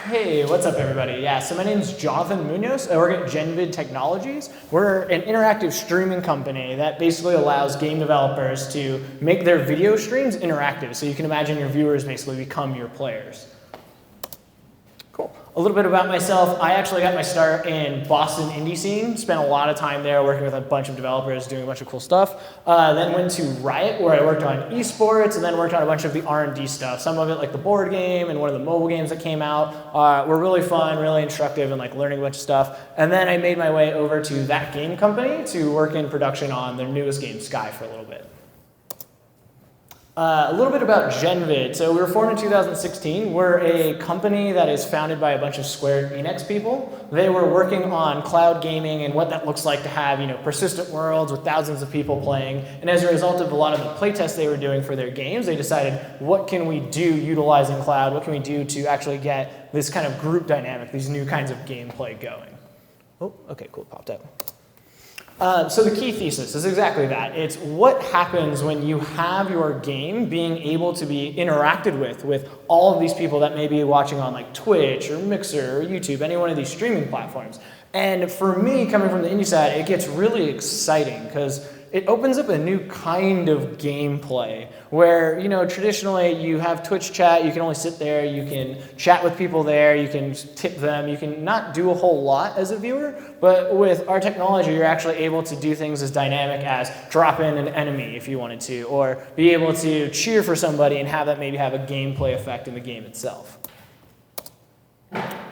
Hey, what's up everybody? Yeah, so my name's Munoz. I work at Genvid Technologies. We're an interactive streaming company that basically allows game developers to make their video streams interactive. So you can imagine your viewers basically become your players. Cool. A little bit about myself. I actually got my start in Boston indie scene. Spent a lot of time there working with a bunch of developers, doing a bunch of cool stuff. Then went to Riot, where I worked on esports, and then worked on a bunch of the R&D stuff. Some of it, like the board game and one of the mobile games that came out, were really fun, really instructive, and like learning a bunch of stuff. And then I made my way over to that game company to work in production on their newest game, Sky, for a little bit. A little bit about Genvid. So we were formed in 2016. We're a company that is founded by a bunch of Square Enix people. They were working on cloud gaming and what that looks like to have, persistent worlds with thousands of people playing. And as a result of a lot of the playtests they were doing for their games, they decided, what can we do utilizing cloud? What can we do to actually get this kind of group dynamic, these new kinds of gameplay going? Oh, okay, cool, popped out. So the key thesis is exactly that. It's what happens when you have your game being able to be interacted with all of these people that may be watching on like Twitch or Mixer or YouTube, any one of these streaming platforms. And for me, coming from the indie side, it gets really exciting because it opens up a new kind of gameplay where, traditionally you have Twitch chat, you can only sit there, you can chat with people there, you can tip them, you can not do a whole lot as a viewer, but with our technology, you're actually able to do things as dynamic as drop in an enemy if you wanted to, or be able to cheer for somebody and have that maybe have a gameplay effect in the game itself.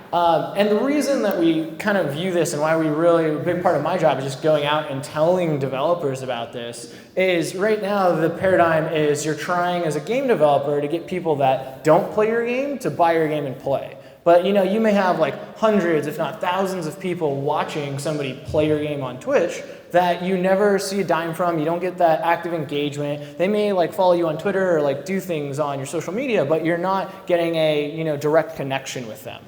And the reason that we kind of view this and why a big part of my job is just going out and telling developers about this is right now the paradigm is you're trying as a game developer to get people that don't play your game to buy your game and play. But you may have like hundreds, if not thousands of people watching somebody play your game on Twitch that you never see a dime from, you don't get that active engagement. They may like follow you on Twitter or like do things on your social media, but you're not getting a direct connection with them.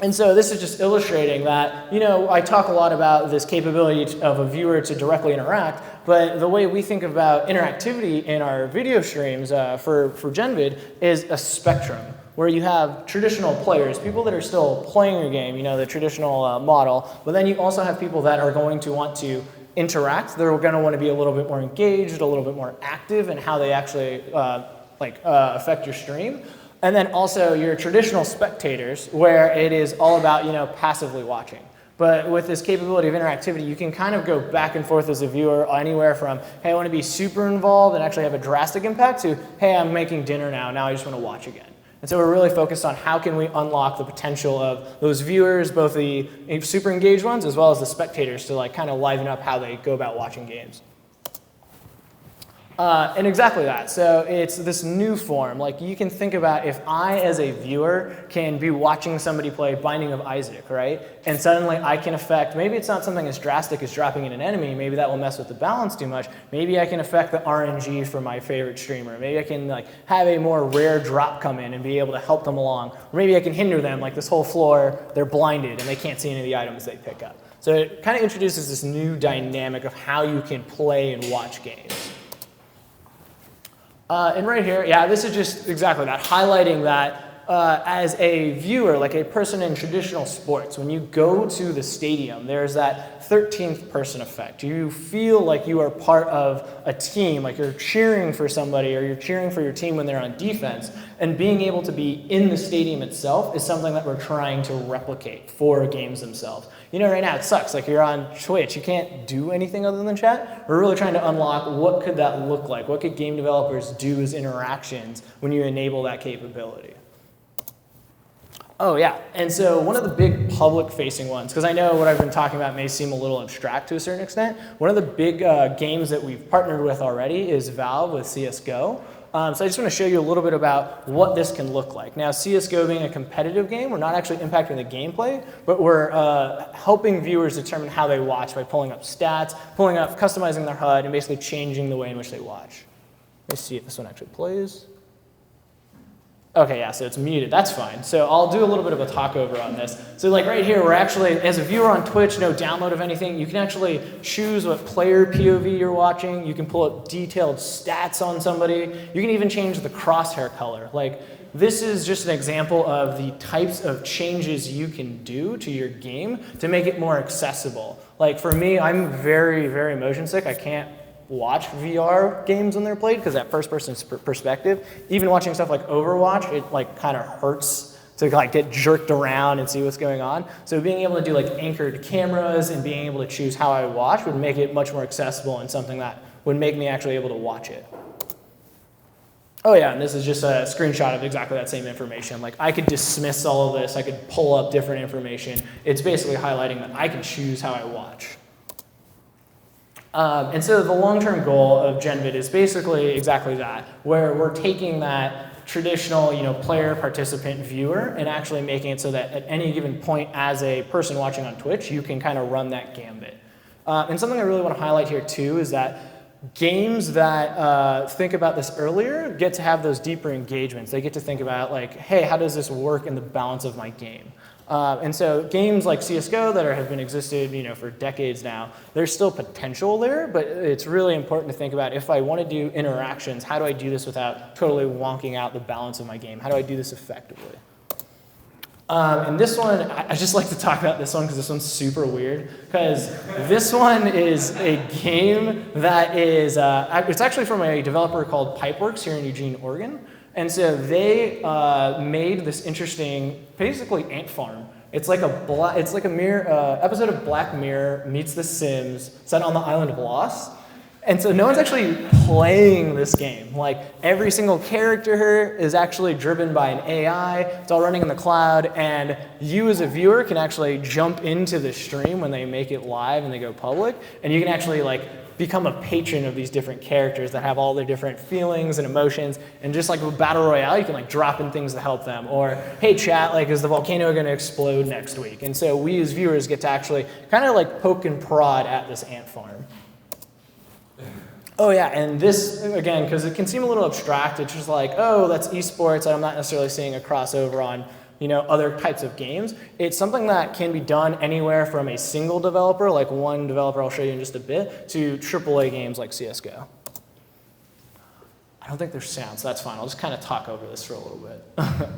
And so this is just illustrating that, I talk a lot about this capability of a viewer to directly interact, but the way we think about interactivity in our video streams for Genvid is a spectrum, where you have traditional players, people that are still playing your game, the traditional model, but then you also have people that are going to want to interact. They're going to want to be a little bit more engaged, a little bit more active in how they actually affect your stream. And then also your traditional spectators, where it is all about, passively watching. But with this capability of interactivity, you can kind of go back and forth as a viewer anywhere from, hey, I want to be super involved and actually have a drastic impact to, hey, I'm making dinner now I just want to watch again. And so we're really focused on how can we unlock the potential of those viewers, both the super engaged ones as well as the spectators, to like kind of liven up how they go about watching games. And exactly that. So it's this new form. Like you can think about if I, as a viewer, can be watching somebody play Binding of Isaac, right? And suddenly I can affect, maybe it's not something as drastic as dropping in an enemy. Maybe that will mess with the balance too much. Maybe I can affect the RNG for my favorite streamer. Maybe I can like have a more rare drop come in and be able to help them along. Or maybe I can hinder them, like this whole floor, they're blinded and they can't see any of the items they pick up. So it kind of introduces this new dynamic of how you can play and watch games. And right here, this is just exactly that, highlighting that as a viewer, like a person in traditional sports, when you go to the stadium, there's that 13th person effect. You feel like you are part of a team, like you're cheering for somebody or you're cheering for your team when they're on defense. And being able to be in the stadium itself is something that we're trying to replicate for games themselves. Right now it sucks. Like you're on Twitch, you can't do anything other than chat. We're really trying to unlock what could that look like? What could game developers do as interactions when you enable that capability? Oh yeah, and so one of the big public-facing ones, because I know what I've been talking about may seem a little abstract to a certain extent, one of the big games that we've partnered with already is Valve with CSGO. So I just want to show you a little bit about what this can look like. Now, CSGO being a competitive game, we're not actually impacting the gameplay, but we're helping viewers determine how they watch by pulling up stats, customizing their HUD, and basically changing the way in which they watch. Let me see if this one actually plays. Okay, yeah, so it's muted. That's fine. So I'll do a little bit of a talk over on this. So like right here, we're actually, as a viewer on Twitch, no download of anything, you can actually choose what player POV you're watching. You can pull up detailed stats on somebody. You can even change the crosshair color. Like, this is just an example of the types of changes you can do to your game to make it more accessible. Like for me, I'm very, very motion sick. I can't watch VR games when they're played because that first person perspective, even watching stuff like Overwatch, it like kind of hurts to like get jerked around and see what's going on. So being able to do like anchored cameras and being able to choose how I watch would make it much more accessible and something that would make me actually able to watch it. Oh yeah, and this is just a screenshot of exactly that same information. Like I could dismiss all of this, I could pull up different information. It's basically highlighting that I can choose how I watch. And so the long-term goal of Genvid is basically exactly that, where we're taking that traditional, player, participant, viewer, and actually making it so that at any given point as a person watching on Twitch, you can kind of run that gambit. And something I really want to highlight here too is that games that think about this earlier get to have those deeper engagements. They get to think about like, hey, how does this work in the balance of my game? And so games like CSGO that have been existed for decades now, there's still potential there, but it's really important to think about if I want to do interactions, how do I do this without totally wonking out the balance of my game? How do I do this effectively? And this one, I just like to talk about this one because this one's super weird. Because this one is a game that is, it's actually from a developer called Pipeworks here in Eugene, Oregon. And so they made this interesting, basically ant farm. It's like a mirror episode of Black Mirror meets The Sims set on the island of Lost. And so no one's actually playing this game. Like every single character here is actually driven by an AI. It's all running in the cloud, and you as a viewer can actually jump into the stream when they make it live and they go public, and you can actually like become a patron of these different characters that have all their different feelings and emotions. And just like with Battle Royale, you can like drop in things to help them. Or, hey chat, like is the volcano gonna explode next week? And so we as viewers get to actually kind of like poke and prod at this ant farm. Oh yeah, and this, again, because it can seem a little abstract, it's just like, oh, that's esports, and I'm not necessarily seeing a crossover on other types of games. It's something that can be done anywhere from a single developer, like one developer I'll show you in just a bit, to AAA games like CSGO. I don't think there's sound, so that's fine. I'll just kind of talk over this for a little bit.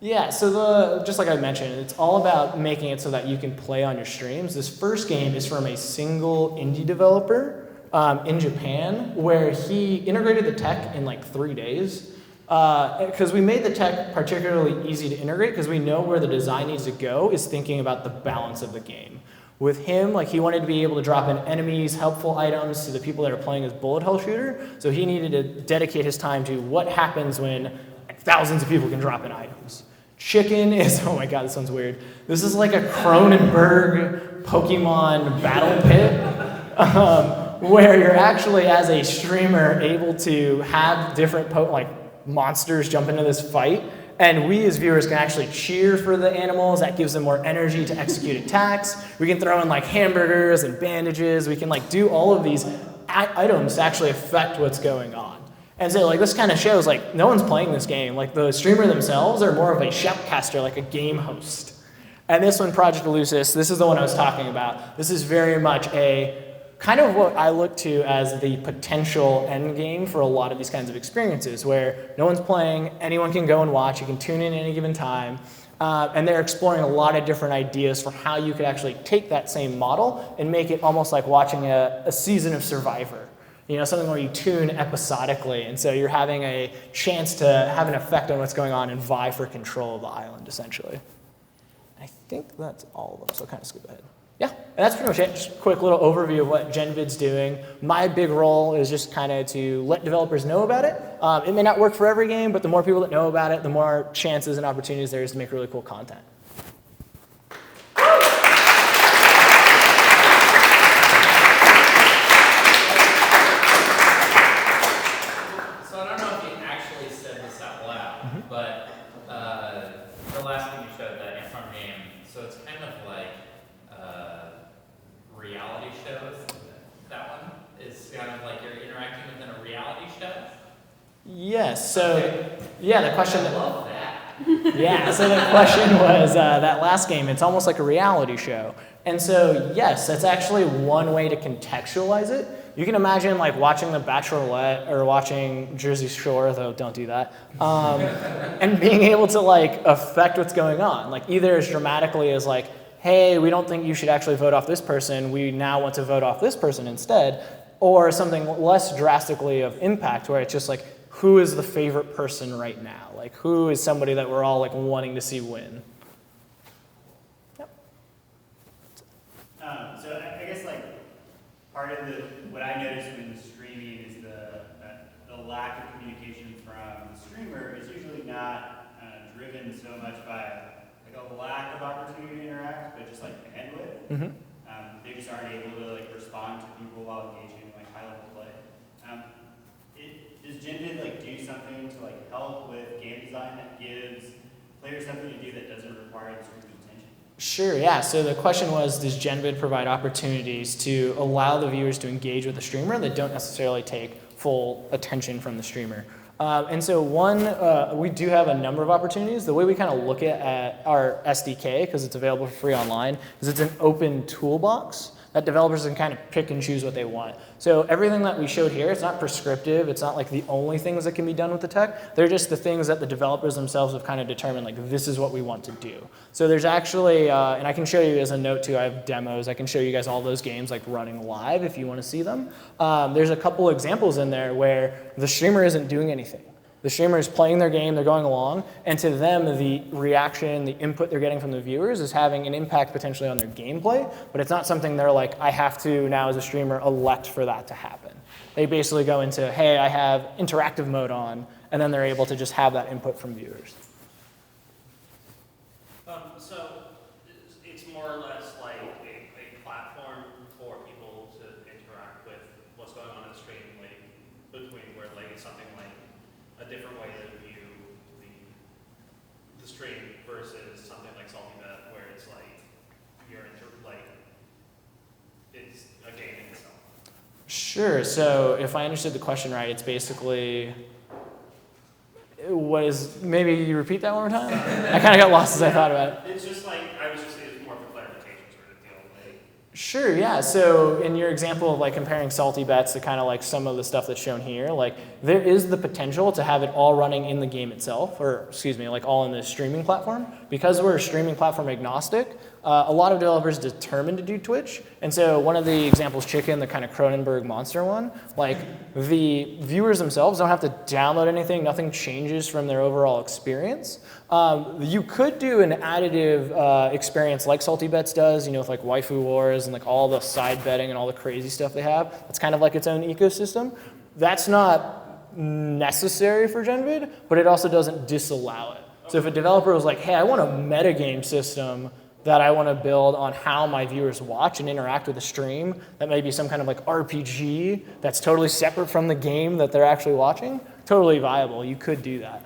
Yeah, so just like I mentioned, it's all about making it so that you can play on your streams. This first game is from a single indie developer in Japan, where he integrated the tech in like 3 days. Because we made the tech particularly easy to integrate because we know where the design needs to go is thinking about the balance of the game. With him, like he wanted to be able to drop in enemies, helpful items to the people that are playing his bullet hell shooter. So he needed to dedicate his time to what happens when thousands of people can drop in items. Chicken is, oh my god, this sounds weird. This is like a Cronenberg Pokemon battle pit. Where you're actually, as a streamer, able to have different monsters jump into this fight, and we as viewers can actually cheer for the animals. That gives them more energy to execute attacks. We can throw in like hamburgers and bandages. We can like do all of these items to actually affect what's going on. And so like this kind of shows like no one's playing this game. Like the streamer themselves are more of a shoutcaster, like a game host. And this one, Project Elusis, this is the one I was talking about. This is very much a kind of what I look to as the potential end game for a lot of these kinds of experiences where no one's playing, anyone can go and watch, you can tune in at any given time, and they're exploring a lot of different ideas for how you could actually take that same model and make it almost like watching a season of Survivor. Something where you tune episodically, and so you're having a chance to have an effect on what's going on and vie for control of the island, essentially. I think that's all of them, so I'll kind of skip ahead. Yeah, and that's pretty much it. Just a quick little overview of what Genvid's doing. My big role is just kind of to let developers know about it. It may not work for every game, but the more people that know about it, the more chances and opportunities there is to make really cool content. So I don't know if you actually said this out loud, but the last time you showed that ant farm game, so it's kind of like reality shows. That one is kind of like you're interacting within a reality show. Yes. So, yeah, the question. I love that. Yeah, so the question was that last game, it's almost like a reality show. And so, yes, that's actually one way to contextualize it. You can imagine like watching The Bachelorette or watching Jersey Shore, though don't do that, and being able to like affect what's going on. Like either as dramatically as like, hey, we don't think you should actually vote off this person, we now want to vote off this person instead, or something less drastically of impact where it's just like, who is the favorite person right now? Like, who is somebody that we're all like wanting to see win? Yep. So I guess like part of what I noticed when streaming is the lack of communication from the streamer is usually not driven so much by like a lack of opportunity to interact, but just like bandwidth. Mm-hmm. They just aren't able to like respond to people while engaging in like high level play. Does Genvid like do something to like help with game design that gives players something to do that doesn't require the streamer's attention? Sure, yeah. So the question was, does Genvid provide opportunities to allow the viewers to engage with the streamer that don't necessarily take full attention from the streamer? And so we do have a number of opportunities. The way we kind of look at our SDK, because it's available for free online, is it's an open toolbox that developers can kind of pick and choose what they want. So everything that we showed here, it's not prescriptive. It's not like the only things that can be done with the tech. They're just the things that the developers themselves have kind of determined, like this is what we want to do. So there's actually, and I can show you as a note too, I have demos. I can show you guys all those games like running live if you want to see them. There's a couple examples in there where the streamer isn't doing anything. The streamer is playing their game, they're going along, and to them, the reaction, the input they're getting from the viewers is having an impact potentially on their gameplay, but it's not something they're like, I have to now as a streamer elect for that to happen. They basically go into, hey, I have interactive mode on, and then they're able to just have that input from viewers. So it's more or less like a platform for people to interact with what's going on in the stream, like between where like it's something like a different way to view the stream versus something like Salty Bet where it's like it's a game in itself. Sure, so if I understood the question right, it's basically, maybe you repeat that one more time? I kind of got lost as I thought about it. It's just like, I was just saying it's more of a clarification sort of deal. Like, Sure, yeah. So in your example of like comparing salty bets to kind of like some of the stuff that's shown here, like there is the potential to have it all running in the game itself, or excuse me, like all in the streaming platform. Because we're streaming platform agnostic, a lot of developers determined to do Twitch. And so one of the examples, Chicken, the kind of Cronenberg monster one, like the viewers themselves don't have to download anything, nothing changes from their overall experience. You could do an additive experience like Salty Bets does, you know, with like Waifu Wars and like all the side betting and all the crazy stuff they have. It's kind of like its own ecosystem. That's not necessary for Genvid, but it also doesn't disallow it. So if a developer was like, hey, I want a metagame system that I want to build on how my viewers watch and interact with the stream, that may be some kind of like RPG that's totally separate from the game that they're actually watching, totally viable. You could do that.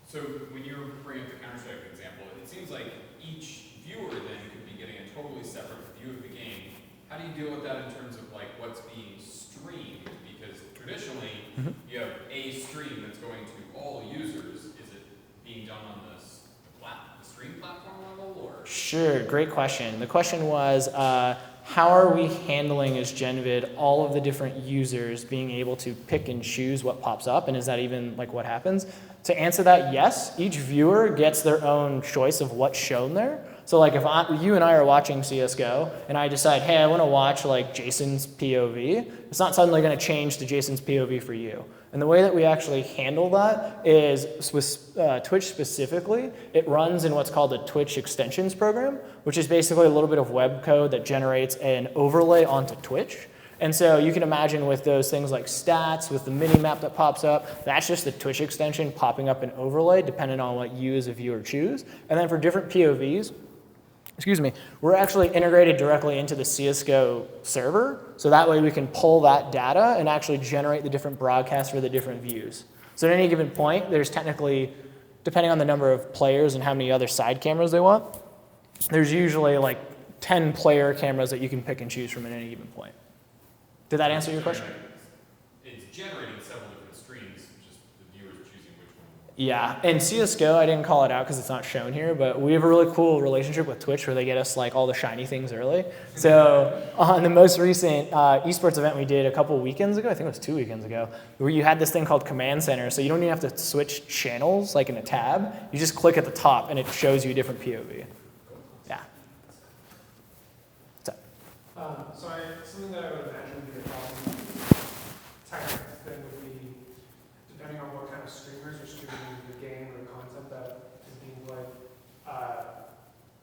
So when you were bringing up the Counter-Strike example, it seems like each viewer then could be getting a totally separate view of the game. How do you deal with that in terms of like what's being streamed? Because traditionally, you have a stream that's going to all users. Is it being done on the stream platform level, or? Sure, great question. The question was, how are we handling as Genvid all of the different users being able to pick and choose what pops up, and is that even like what happens? To answer that, yes, each viewer gets their own choice of what's shown there. So like if you and I are watching CSGO and I decide, hey, I want to watch like Jason's POV, it's not suddenly going to change to Jason's POV for you. And the way that we actually handle that is with Twitch specifically, it runs in what's called the Twitch extensions program, which is basically a little bit of web code that generates an overlay onto Twitch. And so you can imagine with those things like stats, with the mini map that pops up, that's just the Twitch extension popping up an overlay depending on what you as a viewer choose. And then for different POVs, we're actually integrated directly into the CSGO server. So that way we can pull that data and actually generate the different broadcasts for the different views. So at any given point, there's technically, depending on the number of players and how many other side cameras they want, there's usually like 10 player cameras that you can pick and choose from at any given point. Did that answer your question? It's generating several different streams, just the viewers choosing which one. Yeah, and CSGO, I didn't call it out because it's not shown here, but we have a really cool relationship with Twitch where they get us like all the shiny things early. So on the most recent esports event we did a couple weekends ago, I think it was 2 weekends ago, where you had this thing called Command Center, so you don't even have to switch channels like in a tab. You just click at the top and it shows you a different POV. Yeah. Something that I would imagine would be a problem, technical thing would be, depending on what kind of streamers are streaming the game or the content that is being played,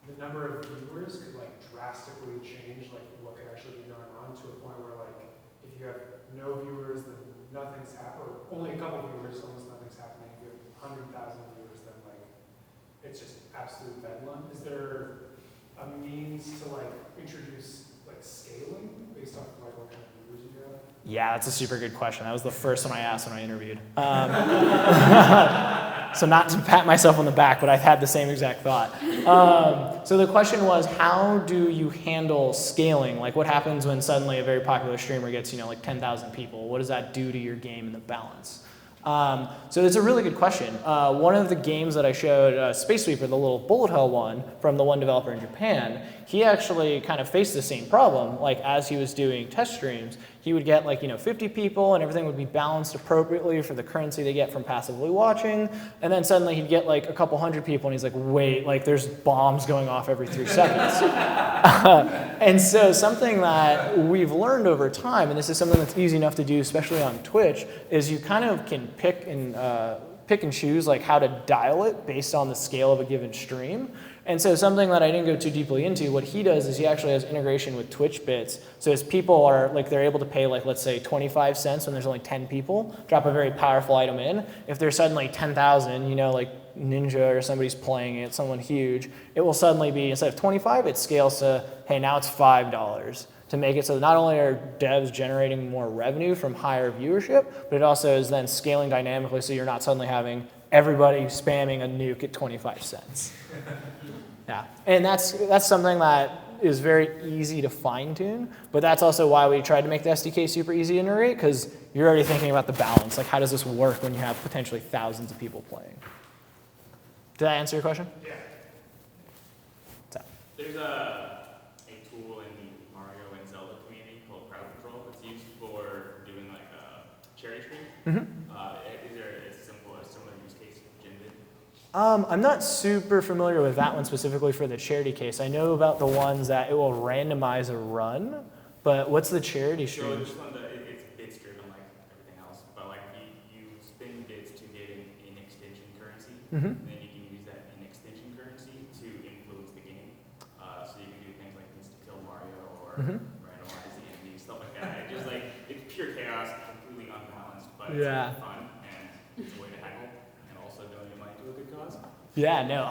the number of viewers could like drastically change like what could actually be going on to a point where like if you have no viewers, then nothing's happening, or only a couple viewers, almost nothing's happening. If you have 100,000 viewers, then like it's just absolute bedlam. Is there a means to like introduce like scaling based on like what kind of viewers you have? Yeah, that's a super good question. That was the first one I asked when I interviewed. So not to pat myself on the back, but I've had the same exact thought. So the question was, how do you handle scaling? Like what happens when suddenly a very popular streamer gets, like 10,000 people? What does that do to your game and the balance? So it's a really good question. One of the games that I showed, Space Sweeper, the little bullet hell one from the one developer in Japan, he actually kind of faced the same problem. Like as he was doing test streams, he would get like 50 people and everything would be balanced appropriately for the currency they get from passively watching. And then suddenly he'd get like a couple hundred people and he's like, wait, like there's bombs going off every 3 seconds. And so something that we've learned over time, and this is something that's easy enough to do, especially on Twitch, is you kind of can pick and choose like how to dial it based on the scale of a given stream. And so something that I didn't go too deeply into, what he does is he actually has integration with Twitch bits. So as people are, like they're able to pay like, let's say 25 cents when there's only 10 people, drop a very powerful item in. If there's suddenly 10,000, like Ninja or somebody's playing it, someone huge, it will suddenly be, instead of 25, it scales to, hey, now it's $5 to make it so that not only are devs generating more revenue from higher viewership, but it also is then scaling dynamically so you're not suddenly having everybody spamming a nuke at 25 cents. Yeah, and that's something that is very easy to fine tune, but that's also why we tried to make the SDK super easy to integrate, because you're already thinking about the balance, like how does this work when you have potentially thousands of people playing? Did that answer your question? Yeah. So. There's a tool in the Mario and Zelda community called crowd control that's used for doing like a charity stream. Mm-hmm. Is there a similar use case with Genvid? I'm not super familiar with that one specifically for the charity case. I know about the ones that it will randomize a run, but what's the charity So stream? this one, it's bits driven like everything else, but like you spin bits to get an extension currency, Mm-hmm. and then you can use that in extension currency to influence the game. So you can do things like insta-kill Mario or Mm-hmm. randomize the enemy, stuff like that. It's just like, it's pure chaos, completely unbalanced, but Yeah. it's fun, and it's a way to heckle, and also donate money to a good cause. Yeah, no,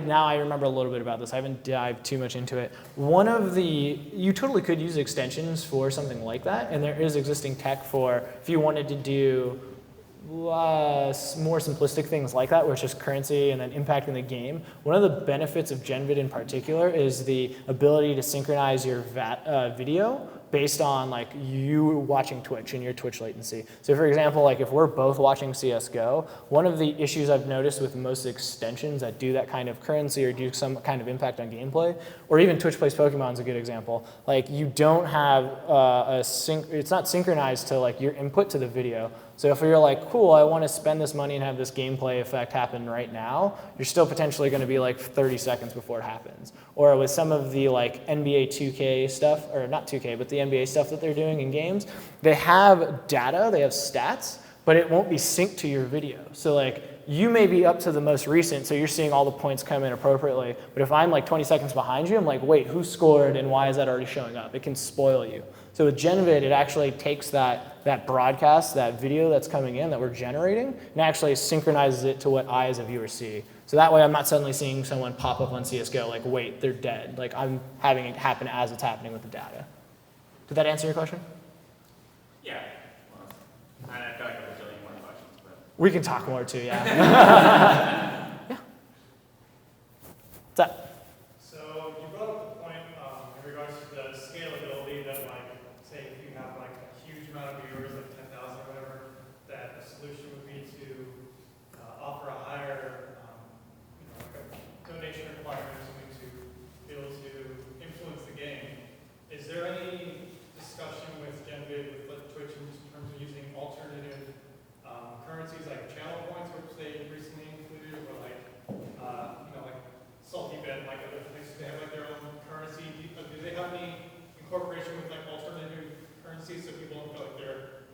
now I remember a little bit about this. I haven't dived too much into it. You totally could use extensions for something like that, and there is existing tech for if you wanted to do more simplistic things like that, where it's just currency and then impacting the game. One of the benefits of Genvid in particular is the ability to synchronize your video based on like you watching Twitch and your Twitch latency. So for example, like if we're both watching CSGO, one of the issues I've noticed with most extensions that do that kind of currency or do some kind of impact on gameplay, or even Twitch Plays Pokemon is a good example, like you don't have it's not synchronized to like your input to the video. So if you're like, cool, I want to spend this money and have this gameplay effect happen right now, you're still potentially going to be like 30 seconds before it happens. Or with some of the like NBA 2K stuff, or not 2K, but the NBA stuff that they're doing in games, they have data, they have stats, but it won't be synced to your video. So like you may be up to the most recent, so you're seeing all the points come in appropriately. But if I'm like 20 seconds behind you, I'm like, wait, who scored and why is that already showing up? It can spoil you. So with Genvid, it actually takes that broadcast, that video that's coming in that we're generating, and actually synchronizes it to what I as a viewer see. So that way I'm not suddenly seeing someone pop up on CSGO like, wait, they're dead. Like I'm having it happen as it's happening with the data. Did that answer your question? Yeah. Well, I feel like I have a billion more questions, but. We can talk more too, yeah. Yeah. What's that? So you brought up the point in regards to the scalability that like, say if you have like a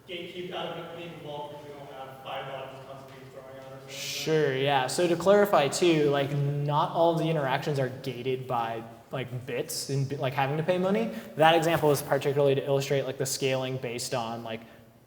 gatekeep out of it being involved because we don't have $5 constantly throwing out or something? Sure, yeah. So to clarify too, like not all of the interactions are gated by like bits and like having to pay money. That example is particularly to illustrate like the scaling based on like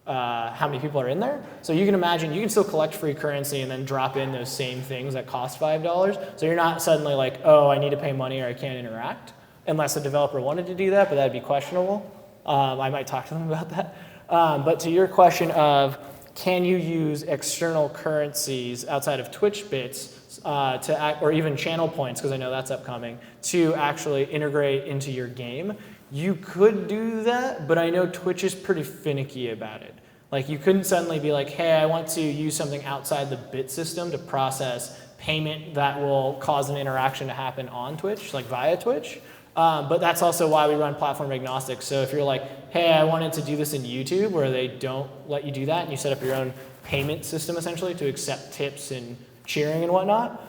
how many people are in there. So you can imagine you can still collect free currency and then drop in those same things that cost $5. So you're not suddenly like, oh, I need to pay money or I can't interact, unless a developer wanted to do that, but that'd be questionable. I might talk to them about that. But to your question of can you use external currencies outside of Twitch bits or even channel points, because I know that's upcoming, to actually integrate into your game, you could do that, but I know Twitch is pretty finicky about it. Like you couldn't suddenly be like, hey, I want to use something outside the bit system to process payment that will cause an interaction to happen on Twitch, like via Twitch. But that's also why we run platform agnostic. So if you're like, hey, I wanted to do this in YouTube where they don't let you do that and you set up your own payment system essentially to accept tips and cheering and whatnot,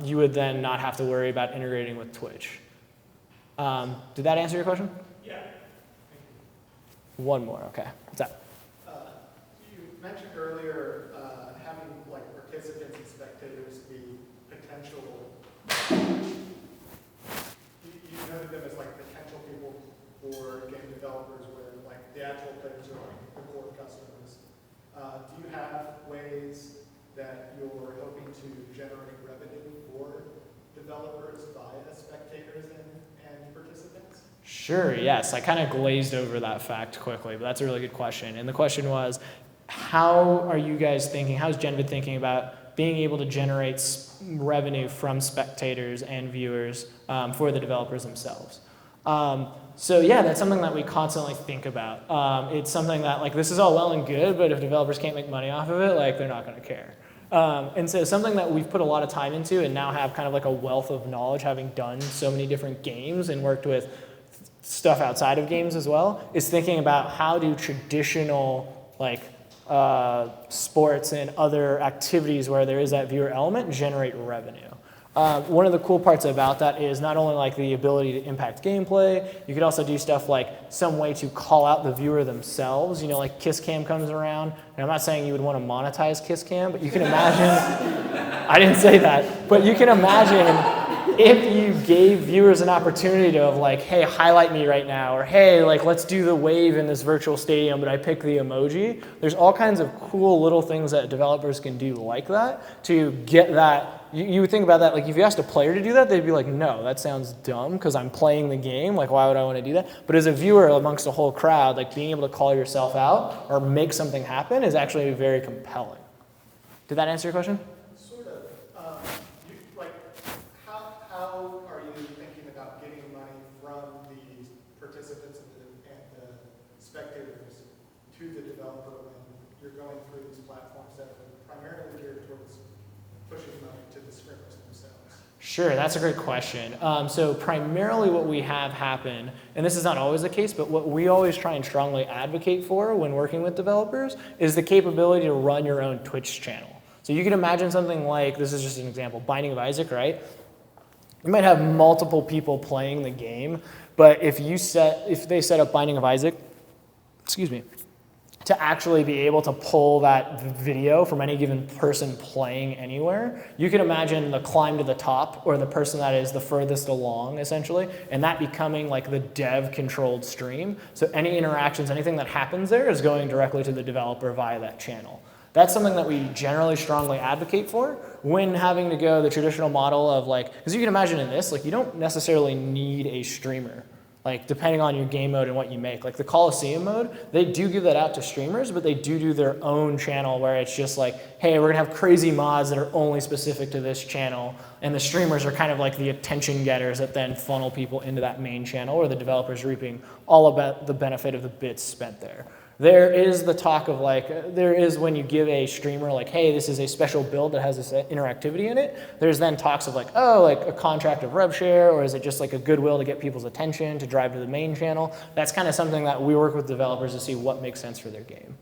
you would then not have to worry about integrating with Twitch. Did that answer your question? Yeah. One more, okay. What's that? You mentioned earlier having like participants and spectators be potential. You noted them as like potential people for game developers, where like the actual players are like the core customers. Do you have ways that you're hoping to generate revenue for developers via spectators and participants? Sure, yes. I kind of glazed over that fact quickly, but that's a really good question. And the question was, how are you guys thinking, how's Genvid thinking about being able to generate revenue from spectators and viewers for the developers themselves? So yeah, that's something that we constantly think about. It's something that like this is all well and good, but if developers can't make money off of it, like they're not going to care. And so something that we've put a lot of time into and now have kind of like a wealth of knowledge, having done so many different games and worked with stuff outside of games as well, is thinking about how do traditional like sports and other activities where there is that viewer element generate revenue. One of the cool parts about that is not only like the ability to impact gameplay, you could also do stuff like some way to call out the viewer themselves. You know, like Kiss Cam comes around, and I'm not saying you would want to monetize Kiss Cam, but you can imagine, I didn't say that, but you can imagine if you gave viewers an opportunity to like, hey, highlight me right now, or hey, like let's do the wave in this virtual stadium, but I pick the emoji. There's all kinds of cool little things that developers can do like that to get that. You would think about that, like if you asked a player to do that, they'd be like, no, that sounds dumb because I'm playing the game, like why would I want to do that? But as a viewer amongst a whole crowd, like being able to call yourself out or make something happen is actually very compelling. Did that answer your question? Sort of. Like, how are you thinking about getting money from the participants and the spectators to the developer when you're going through these platforms that are primarily geared towards pushing money to the streamers themselves? Sure, that's a great question. So primarily what we have happen, and this is not always the case, but what we always try and strongly advocate for when working with developers is the capability to run your own Twitch channel. So you can imagine something like, this is just an example, Binding of Isaac, right? You might have multiple people playing the game, but if they set up Binding of Isaac, excuse me, to actually be able to pull that video from any given person playing anywhere, you can imagine the climb to the top or the person that is the furthest along, essentially, and that becoming like the dev-controlled stream. So any interactions, anything that happens there is going directly to the developer via that channel. That's something that we generally strongly advocate for when having to go the traditional model of like, because you can imagine in this, like you don't necessarily need a streamer. Like depending on your game mode and what you make. Like the Coliseum mode, they do give that out to streamers, but they do their own channel where it's just like, hey, we're gonna have crazy mods that are only specific to this channel, and the streamers are kind of like the attention getters that then funnel people into that main channel where the developer's reaping all about the benefit of the bits spent there. There is the talk of like, there is when you give a streamer like, hey, this is a special build that has this interactivity in it, there's then talks of like, oh, like a contract of rev share, or is it just like a goodwill to get people's attention to drive to the main channel? That's kind of something that we work with developers to see what makes sense for their game.